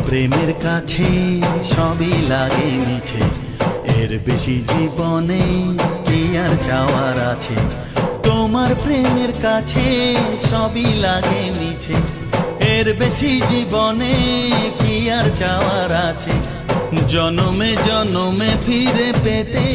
প্রেমের কাছে সবই লাগে মিছে, এর বেশি জীবনে কি আর চাওয়ার আছে। তোমার প্রেমের কাছে সবই লাগে মিছে, এর বেশি জীবনে কি আর চাওয়ার আছে। জনমে জনমে ফিরে পেতে